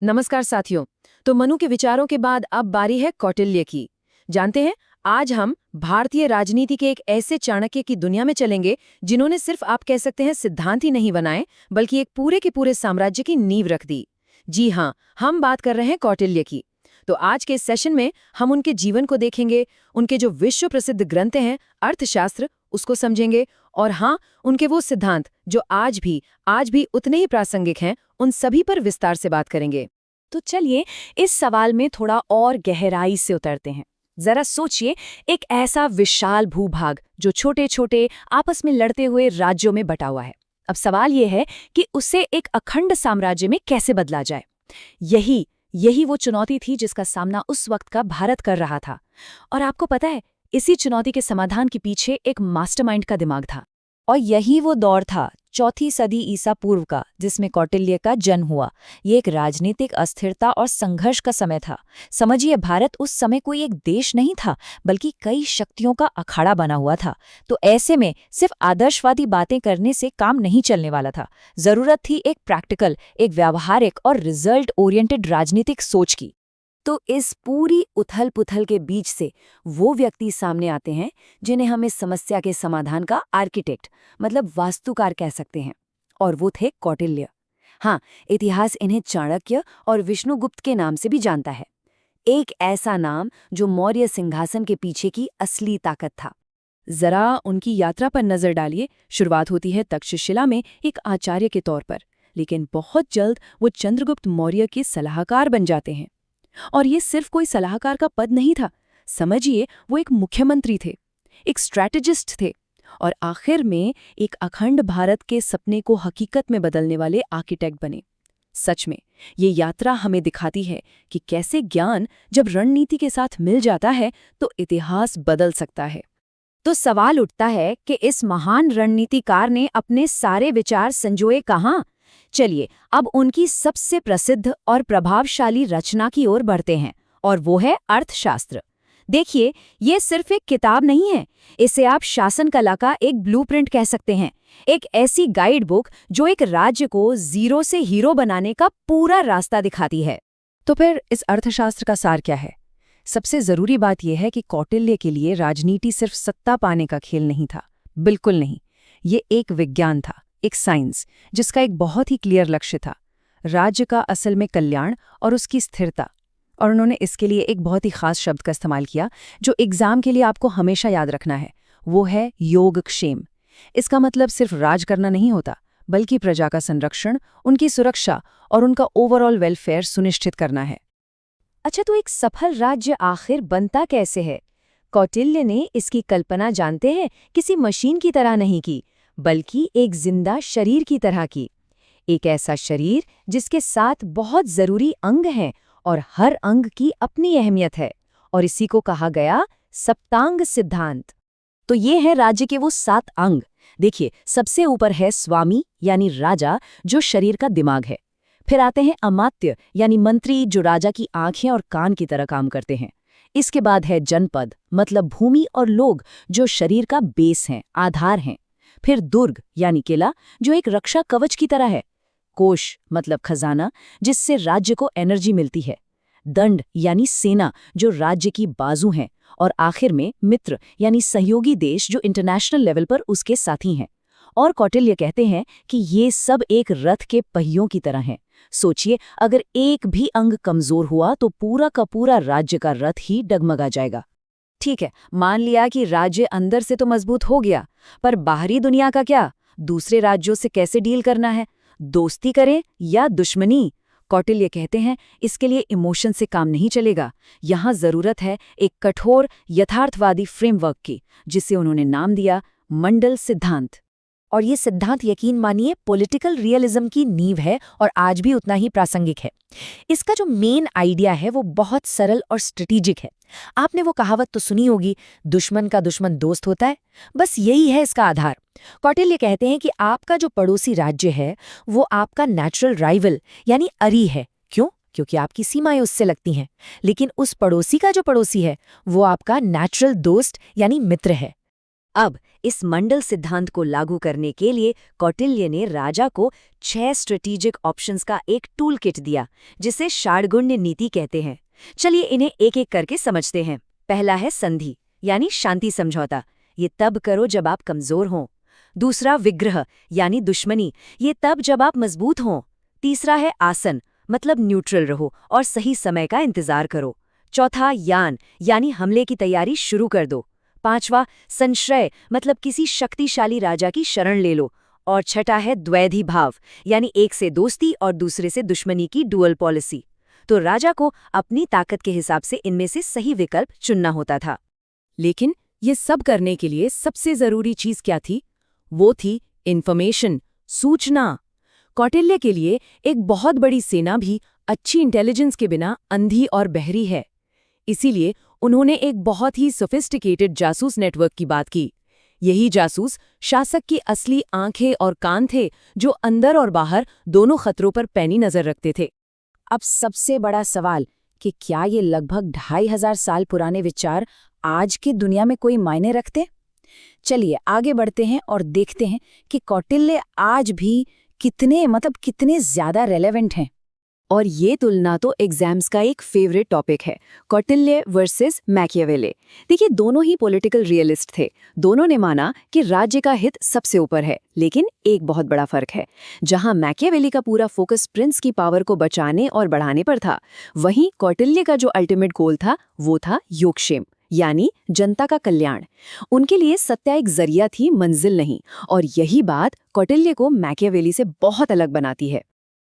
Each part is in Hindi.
नमस्कार साथियों। तो मनु के विचारों के बाद अब बारी है कौटिल्य की। जानते हैं, आज हम भारतीय राजनीति के एक ऐसे चाणक्य की दुनिया में चलेंगे जिन्होंने सिर्फ आप कह सकते हैं सिद्धांत ही नहीं बनाए, बल्कि एक पूरे के पूरे साम्राज्य की नींव रख दी। जी हाँ, हम बात कर रहे हैं कौटिल्य की। तो आज के इस सेशन में हम उनके जीवन को देखेंगे, उनके जो विश्व प्रसिद्ध ग्रंथ हैं अर्थशास्त्र उसको समझेंगे, और हाँ, उनके वो सिद्धांत जो आज भी उतने ही प्रासंगिक हैं, उन सभी पर विस्तार से बात करेंगे। तो चलिए इस सवाल में थोड़ा और गहराई से उतरते हैं। जरा सोचिए, एक ऐसा विशाल भूभाग जो छोटे छोटे आपस में लड़ते हुए राज्यों में बटा हुआ है। अब सवाल यह है कि उसे एक अखंड साम्राज्य में कैसे बदला जाए। यही यही वो चुनौती थी जिसका सामना उस वक्त का भारत कर रहा था। और आपको पता है, इसी चुनौती के समाधान के पीछे एक मास्टरमाइंड का दिमाग था। और यही वो दौर था, चौथी सदी ईसा पूर्व का, जिसमें कौटिल्य का जन्म हुआ। ये एक राजनीतिक अस्थिरता और संघर्ष का समय था। समझिए, भारत उस समय कोई एक देश नहीं था, बल्कि कई शक्तियों का अखाड़ा बना हुआ था। तो ऐसे में सिर्फ आदर्शवादी बातें करने से काम नहीं चलने वाला था। जरूरत थी एक प्रैक्टिकल, एक व्यावहारिक और रिजल्ट ओरिएंटेड राजनीतिक सोच की। तो इस पूरी उथल पुथल के बीच से वो व्यक्ति सामने आते हैं जिन्हें हम इस समस्या के समाधान का आर्किटेक्ट, मतलब वास्तुकार कह सकते हैं। और वो थे कौटिल्य। हाँ, इतिहास इन्हें चाणक्य और विष्णुगुप्त के नाम से भी जानता है। एक ऐसा नाम जो मौर्य सिंहासन के पीछे की असली ताकत था। जरा उनकी यात्रा पर नजर डालिए। शुरुआत होती है तक्षशिला में एक आचार्य के तौर पर, लेकिन बहुत जल्द वो चंद्रगुप्त मौर्य के सलाहकार बन जाते हैं। और ये सिर्फ कोई सलाहकार का पद नहीं था, समझिए वो एक मुख्यमंत्री थे, एक स्ट्रैटेजिस्ट थे, और आखिर में एक अखंड भारत के सपने को हकीकत में बदलने वाले आर्किटेक्ट बने। सच में ये यात्रा हमें दिखाती है कि कैसे ज्ञान जब रणनीति के साथ मिल जाता है तो इतिहास बदल सकता है। तो सवाल उठता है कि इस महान रणनीतिकार ने अपने सारे विचार संजोए कहाँ। चलिए अब उनकी सबसे प्रसिद्ध और प्रभावशाली रचना की ओर बढ़ते हैं, और वो है अर्थशास्त्र। देखिए, ये सिर्फ एक किताब नहीं है, इसे आप शासन कला का एक ब्लूप्रिंट कह सकते हैं। एक ऐसी गाइड बुक जो एक राज्य को जीरो से हीरो बनाने का पूरा रास्ता दिखाती है। तो फिर इस अर्थशास्त्र का सार क्या है? सबसे जरूरी बात यह है कि कौटिल्य के लिए राजनीति सिर्फ सत्ता पाने का खेल नहीं था, बिल्कुल नहीं। ये एक विज्ञान था, एक साइंस, जिसका एक बहुत ही क्लियर लक्ष्य था, राज्य का असल में कल्याण और उसकी स्थिरता। और उन्होंने इसके लिए एक बहुत ही खास शब्द का इस्तेमाल किया जो एग्जाम के लिए आपको हमेशा याद रखना है, वो है योगक्षेम। इसका मतलब सिर्फ राज करना नहीं होता, बल्कि प्रजा का संरक्षण, उनकी सुरक्षा और उनका ओवरऑल वेलफेयर सुनिश्चित करना है। अच्छा, तो एक सफल राज्य आखिर बनता कैसे है? कौटिल्य ने इसकी कल्पना, जानते हैं, किसी मशीन की तरह नहीं की, बल्कि एक जिंदा शरीर की तरह की। एक ऐसा शरीर जिसके साथ बहुत जरूरी अंग हैं और हर अंग की अपनी अहमियत है, और इसी को कहा गया सप्तांग सिद्धांत। तो ये है राज्य के वो 7 अंग। देखिए, सबसे ऊपर है स्वामी यानी राजा, जो शरीर का दिमाग है। फिर आते हैं अमात्य यानी मंत्री, जो राजा की आंखें और कान की तरह काम करते हैं। इसके बाद है जनपद, मतलब भूमि और लोग, जो शरीर का बेस हैं, आधार हैं। फिर दुर्ग यानी किला, जो एक रक्षा कवच की तरह है। कोष मतलब खजाना, जिससे राज्य को एनर्जी मिलती है। दंड यानी सेना, जो राज्य की बाजू हैं। और आखिर में मित्र यानी सहयोगी देश, जो इंटरनेशनल लेवल पर उसके साथी हैं। और कौटिल्य कहते हैं कि ये सब एक रथ के पहियों की तरह हैं। सोचिए, अगर एक भी अंग कमजोर हुआ तो पूरा का पूरा राज्य का रथ ही डगमगा जाएगा। ठीक है, मान लिया कि राज्य अंदर से तो मजबूत हो गया, पर बाहरी दुनिया का क्या? दूसरे राज्यों से कैसे डील करना है? दोस्ती करें या दुश्मनी? कौटिल्य कहते हैं, इसके लिए इमोशन से काम नहीं चलेगा। यहाँ जरूरत है एक कठोर यथार्थवादी फ्रेमवर्क की, जिसे उन्होंने नाम दिया मंडल सिद्धांत। और ये सिद्धांत, यकीन मानिए, पॉलिटिकल रियलिज्म की नींव है और आज भी उतना ही प्रासंगिक है। इसका जो मेन आइडिया है वो बहुत सरल और स्ट्रेटेजिक है। आपने वो कहावत तो सुनी होगी, दुश्मन का दुश्मन दोस्त होता है। बस यही है इसका आधार। कौटिल्य कहते हैं कि आपका जो पड़ोसी राज्य है वो आपका नेचुरल राइवल यानी अरी है। क्यों? क्योंकि आपकी सीमाएं उससे लगती हैं। लेकिन उस पड़ोसी का जो पड़ोसी है वो आपका नेचुरल दोस्त यानी मित्र है। अब इस मंडल सिद्धांत को लागू करने के लिए कौटिल्य ने राजा को 6 स्ट्रेटेजिक ऑप्शंस का एक टूल किट दिया, जिसे षाड्गुण्य नीति कहते हैं। चलिए इन्हें एक एक करके समझते हैं। पहला है संधि, यानी शांति समझौता। ये तब करो जब आप कमजोर हों। दूसरा विग्रह, यानी दुश्मनी। ये तब जब आप मजबूत हों। तीसरा है आसन, मतलब न्यूट्रल रहो और सही समय का इंतजार करो। चौथा यान, यानी हमले की तैयारी शुरू कर दो। पांचवा संश्रय, मतलब किसी शक्तिशाली राजा की शरण ले लो। और छठा है द्वैधी भाव, यानी एक से दोस्ती और दूसरे से दुश्मनी की डुअल पॉलिसी। तो राजा को अपनी ताकत के हिसाब से इनमें से सही विकल्प चुनना होता था। लेकिन ये सब करने के लिए सबसे जरूरी चीज क्या थी? वो थी इंफॉर्मेशन, सूचना। कौटिल्य के लिए एक बहुत बड़ी सेना भी अच्छी इंटेलिजेंस के बिना अंधी और बहरी है। इसीलिए उन्होंने एक बहुत ही सोफिस्टिकेटेड जासूस नेटवर्क की बात की। यही जासूस शासक की असली आंखें और कान थे, जो अंदर और बाहर दोनों खतरों पर पैनी नजर रखते थे। अब सबसे बड़ा सवाल कि क्या ये लगभग 2500 साल पुराने विचार आज की दुनिया में कोई मायने रखते? चलिए आगे बढ़ते हैं और देखते हैं कि कौटिल्य आज भी कितने ज्यादा रेलेवेंट हैं। और ये तुलना तो एग्जाम्स का एक फेवरेट टॉपिक है, कौटिल्य वर्सेस मैकियावेली। देखिए, दोनों ही पॉलिटिकल रियलिस्ट थे। दोनों ने माना कि राज्य का हित सबसे ऊपर है, लेकिन एक बहुत बड़ा फर्क है। जहां मैकियावेली का पूरा फोकस प्रिंस की पावर को बचाने और बढ़ाने पर था, वहीं कौटिल्य का जो अल्टीमेट गोल था वो था योगक्षेम, यानी जनता का कल्याण। उनके लिए सत्या एक जरिया थी, मंजिल नहीं। और यही बात कौटिल्य को मैकियावेली से बहुत अलग बनाती है।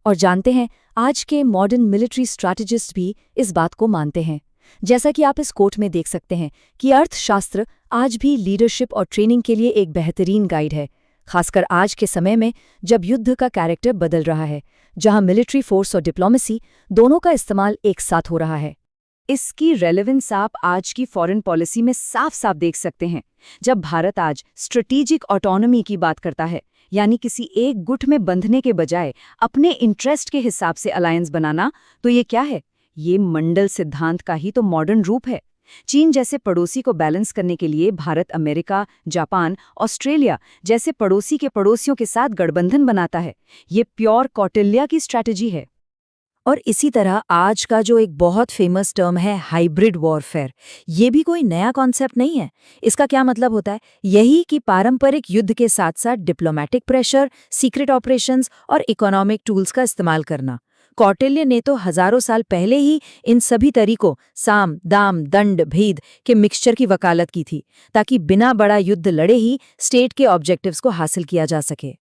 और जानते हैं, आज के मॉडर्न मिलिट्री स्ट्रैटेजिस्ट भी इस बात को मानते हैं। जैसा कि आप इस कोट में देख सकते हैं कि अर्थशास्त्र आज भी लीडरशिप और ट्रेनिंग के लिए एक बेहतरीन गाइड है, खासकर आज के समय में जब युद्ध का कैरेक्टर बदल रहा है, जहां मिलिट्री फोर्स और डिप्लोमेसी दोनों का इस्तेमाल एक साथ हो रहा है। इसकी रेलेवेंस आप आज की फॉरेन पॉलिसी में साफ साफ देख सकते हैं। जब भारत आज स्ट्रेटेजिक ऑटोनॉमी की बात करता है, यानी किसी एक गुट में बंधने के बजाय अपने इंटरेस्ट के हिसाब से अलायंस बनाना, तो ये क्या है? ये मंडल सिद्धांत का ही तो मॉडर्न रूप है। चीन जैसे पड़ोसी को बैलेंस करने के लिए भारत अमेरिका, जापान, ऑस्ट्रेलिया जैसे पड़ोसी के पड़ोसियों के साथ गठबंधन बनाता है। ये प्योर कौटिल्य की स्ट्रैटेजी है। और इसी तरह आज का जो एक बहुत फेमस टर्म है हाइब्रिड वॉरफेयर, ये भी कोई नया कॉन्सेप्ट नहीं है। इसका क्या मतलब होता है? यही कि पारंपरिक युद्ध के साथ साथ डिप्लोमैटिक प्रेशर, सीक्रेट ऑपरेशंस और इकोनॉमिक टूल्स का इस्तेमाल करना। कौटिल्य ने तो हजारों साल पहले ही इन सभी तरीकों, साम, दाम, दंड, भेद के मिक्सचर की वकालत की थी, ताकि बिना बड़ा युद्ध लड़े ही स्टेट के ऑब्जेक्टिव्स को हासिल किया जा सके।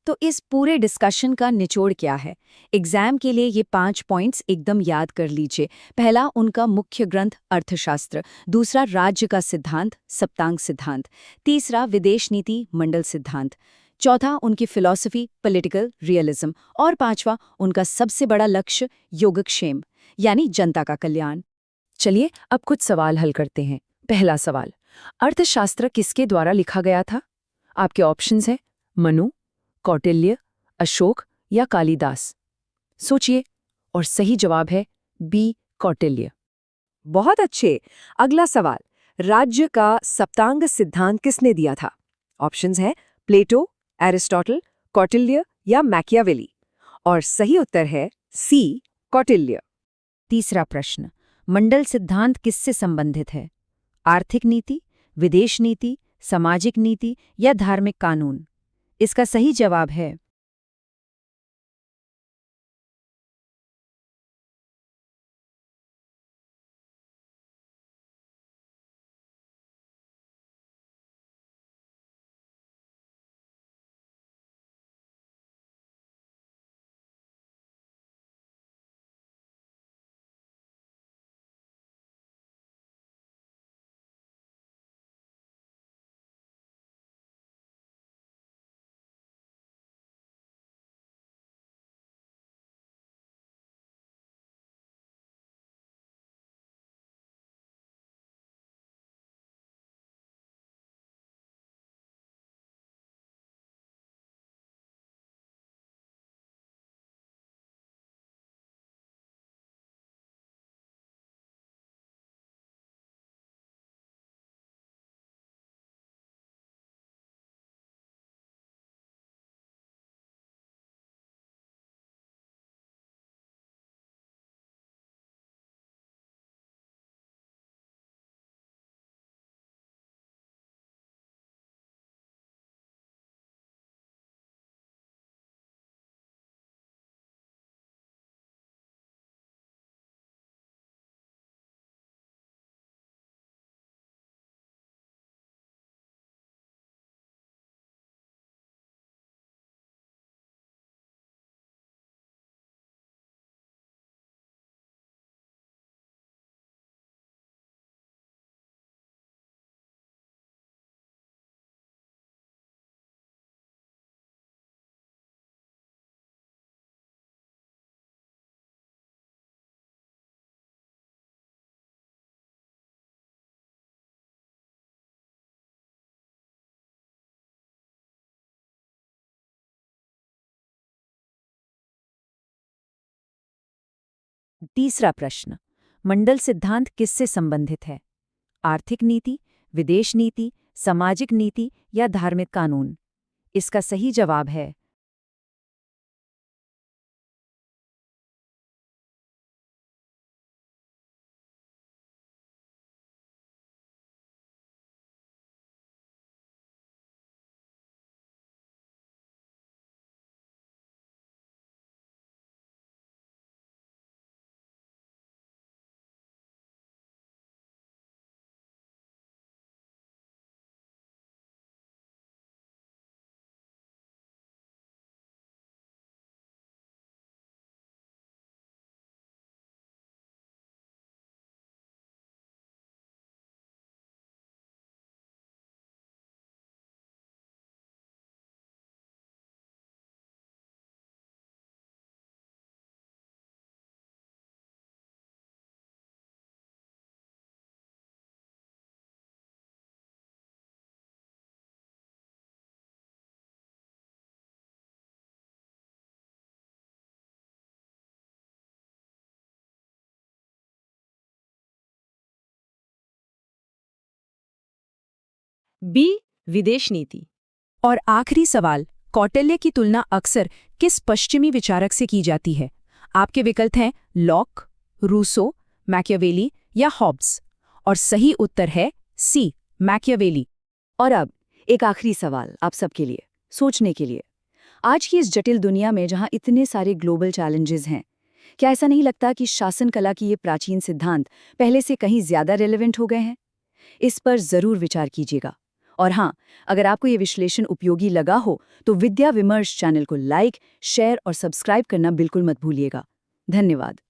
तो इस पूरे डिस्कशन का निचोड़ क्या है? एग्जाम के लिए ये 5 पॉइंट्स एकदम याद कर लीजिए। पहला, उनका मुख्य ग्रंथ अर्थशास्त्र। दूसरा, राज्य का सिद्धांत, सप्तांग सिद्धांत। तीसरा, विदेश नीति, मंडल सिद्धांत। चौथा, उनकी फिलॉसफी, पॉलिटिकल रियलिज्म। और पांचवा, उनका सबसे बड़ा लक्ष्य, योगक्षेम, यानी जनता का कल्याण। चलिए अब कुछ सवाल हल करते हैं। पहला सवाल, अर्थशास्त्र किसके द्वारा लिखा गया था? आपके ऑप्शंस हैं मनु, कौटिल्य, अशोक या कालिदास। सोचिए, और सही जवाब है बी, कौटिल्य। बहुत अच्छे। अगला सवाल, राज्य का सप्तांग सिद्धांत किसने दिया था? ऑप्शंस हैं प्लेटो, एरिस्टोटल, कौटिल्य या मैकियावेली। और सही उत्तर है सी, कौटिल्य। तीसरा प्रश्न, मंडल सिद्धांत किससे संबंधित है? आर्थिक नीति, विदेश नीति, सामाजिक नीति या धार्मिक कानून? इसका सही जवाब है तीसरा प्रश्न, मंडल सिद्धांत किससे संबंधित है? आर्थिक नीति, विदेश नीति, सामाजिक नीति या धार्मिक कानून? इसका सही जवाब है बी, विदेश नीति। और आखिरी सवाल, कौटिल्य की तुलना अक्सर किस पश्चिमी विचारक से की जाती है? आपके विकल्प हैं लॉक, रूसो, मैकियावेली या हॉब्स। और सही उत्तर है सी, मैकियावेली। और अब एक आखिरी सवाल आप सबके लिए, सोचने के लिए। आज की इस जटिल दुनिया में जहां इतने सारे ग्लोबल चैलेंजेस हैं, क्या ऐसा नहीं लगता कि शासन कला की ये प्राचीन सिद्धांत पहले से कहीं ज्यादा रेलेवेंट हो गए हैं? इस पर जरूर विचार कीजिएगा। और हाँ, अगर आपको ये विश्लेषण उपयोगी लगा हो तो विद्या विमर्श चैनल को लाइक, शेयर और सब्सक्राइब करना बिल्कुल मत भूलिएगा। धन्यवाद।